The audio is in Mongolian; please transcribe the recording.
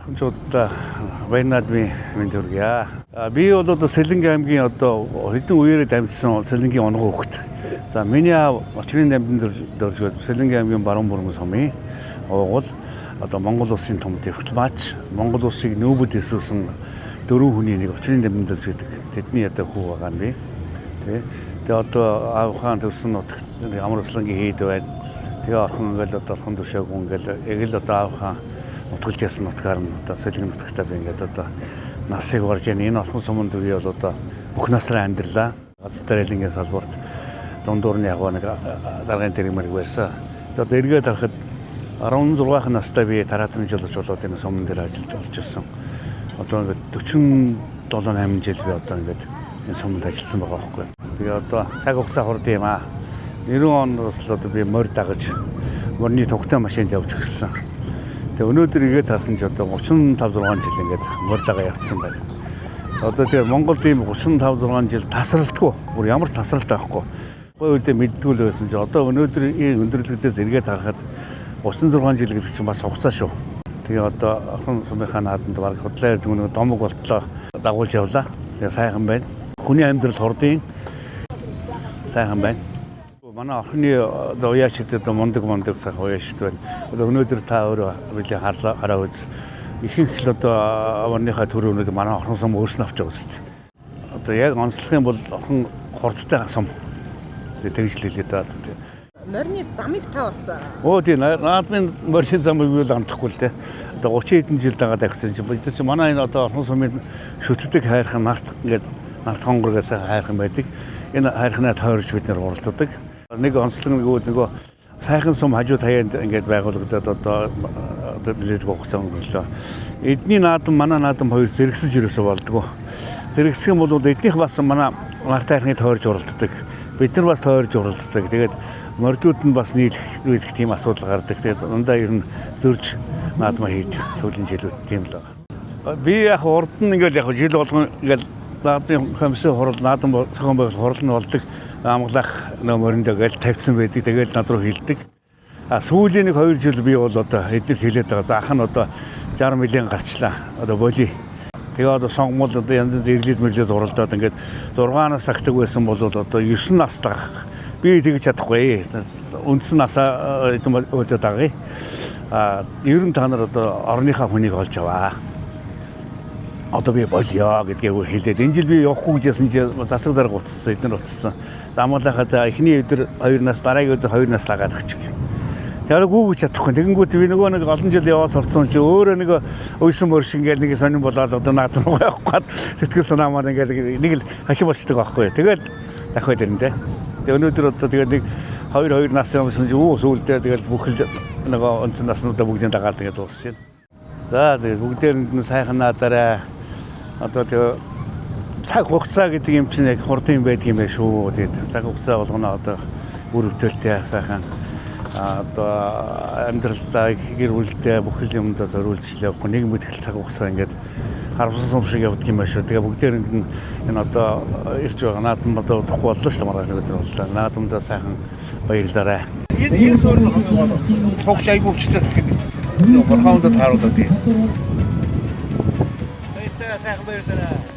ахынчуудаа баяр наадмын мэнд хүргье. Би бол одоо Сэлэнгийн аймгийн одоо хэдэн үеэрээ дамжсан Сэлэнгийн онгоо хөхт. За миний аав очрын дамжин дөржгөөд Сэлэнгийн аймгийн баруун бүрэн сумын уугуул одоо Монгол улсын том дипломатч, Монгол улсыг нүүбэд эсвсэн дөрвөн хүний нэг очрын дамжин дөржгөөдөг. Тэдний одоо хүү байгаа юм би. Тэгээ одоо аав хаан төрсөн нутагт ямар услангийн хийд байна. Тэгээ орхон ингээл одоо орхон төшөөг ингээл яг л одоо аав хаан нутгалж ясан нутгаар нь одоо Сэлэнгийн нутагтаа би ингээд одоо насыг барж яана. Энэ орхон суманд би бол одоо бүх насраа амьдралаа. Газар тариалангийн салбарт дундуурны яг нэг даргын тэрмэрэг байсан. Тэгээ одоо эргээд харахад 16 настай би тараатны жолооч болоод энэ суман дээр ажиллаж олж ирсэн. Одоо ингээд 47-8 жил би одоо ингээд энэ суманд ажилласан байгаа байхгүй. Тэгээ одоо цаг хугацаа хурд юм аа. 90 оноос л одоо би морь дагаж морьны тогтоо машинд явж ирсэн. Тэгээ өнөөдөр игээд таасан ч одоо 35-6 жил ингээд морь дагаа явцсан байна. Одоо тэгээ Монголд ийм 35-6 жил тасралтгүй, бүр ямар тасралт байхгүй. Гой үедээ мэддгүй л байсан ч одоо өнөөдөр энэ өндөрлөгдөөс эргээд харахад 36 жил гэдэг чинь бас хугацаа шүү. Тэгээ одоо ахын сумынхаа нааданд баг худлаа ярддаг нэг домог болтлоо дагуулж явлаа. Тэгээ сайхан байна. Хүний амьдрал хурдын сайхан байна. Манай орхны одоо уяачд одоо мундаг сайхан уяачд байна. Одоо өнөөдөр та өөрөө билийн хараа үз. Ихэнх л одоо орныхаа төрөө өнөөдөр манай орхон сум өөрснөө авч байгаа шүү дээ. Одоо яг онцлох юм бол орхон хурдтай сум. Тэгж л хэлээд байгаа тийм. Морины замыг та бас. Оо тийм наадмын морины замыг юу л амтахгүй л те. Одоо 30 хэдэн жил дагаад авсан чинь бид чинь манай энэ одоо орхон сумын шүтдэг хайрхан нарт ингээд нарт хонгоргоос хайрхан байдаг. Энэ хайрхнаа тойрч бид нэр уралддаг. Нэг онцлог нөгөө сайхан сум хажууд хаяанд ингээд байгуулагдаад одоо билет гоцсон өнгөрлөө. Эдний наадам манай наадам хоёр зэрэгсэж ерөөсө болдгоо. Зэрэгсэх юм бол эднийх бас манай нарт хайрхны тойрч уралддаг. Бид нар бас тойрж уралддаг. Тэгээд мордууд нь бас нийлэх тийм асуудал гардаг. Тэгээд дандаа ер нь зөрж наадмаа хийж сүүлийн жилүүд тийм л байгаа. Би яг урд нь ингээл яг жил болгон ингээл наадмын комиссын хурал наадам цохон байгуулах хурал нь болдог. Амглах морьнд гээл тавьсан байдаг. Тэгээд над руу хилдэг. Сүүлийн нэг 2 жил би бол одоо эдгээр хилээд байгаа. За ах нь одоо 60 миллион гарчлаа. Одоо боли. Тэгээ одоо сонгомол одоо янз бүрийн эрлэл уралдаад ингээд 6-наас ахдаг байсан бол одоо 9 нас дагах. Би тэгж чадахгүй. Үндсэн насаа эдэн өдөө дагъя. Ер нь та нар одоо орныхаа хүнийг олж аваа. Одоо би болёо гэдгийг хэлээд энэ жил би явахгүй гэжсэн чи засаг дараа гуцсан эднэр уцсан. Замуулахад эхний өдөр 2 нас дараагийн өдөр 2 нас дагаад өгчих. Тэгээ гүүгэж чадахгүй. Тэгэнгүүт би нөгөө нэг олон жил яваад сурцсан чи өөрөө нэг өйсөн мөр шиг ингээл нэг сонирн болоод одоо наадам явах гээд сэтгэл санаамаар ингээл нэг л хашиг болчдөг байхгүй. Тэгээд дахиад ирнэ. Тэгээ өнөөдөр одоо тэгээд нэг 2 нас юмсан чи сүүлдээ тэгээд бүх л нөгөө онцон наснуудаа бүгдийн дагаад тэгээд дуусчихна. За тэгээд бүгдээрэнд нь сайхан наадаарай. Одоо тэгээ цаг хугацаа гэдэг юм чинь яг хурдан байдаг юм байна шүү. Тэгээд цаг хугацаа болгоно одоо үр өвдөлттэй сайхан одоо амьдралдаа гэр бүлдээ бүх юмдаа зориулж явах нэг мэтгэл цаг хугацаа ингээд харамсан сум шиг явдаг юм байна шүү. Тэгээ бүгдээрэнд нь энэ одоо ирж байгаа наадам одоо удахгүй боллоо шүү дээ маргааш өдөр боллоо. Наадамдаа сайхан баярлалаа. Энэ суурь тогш айгуу хүчтэй гэдэг. Борхоонд тааруулаад тийм. Баярлалаа сайхан баярлалаа.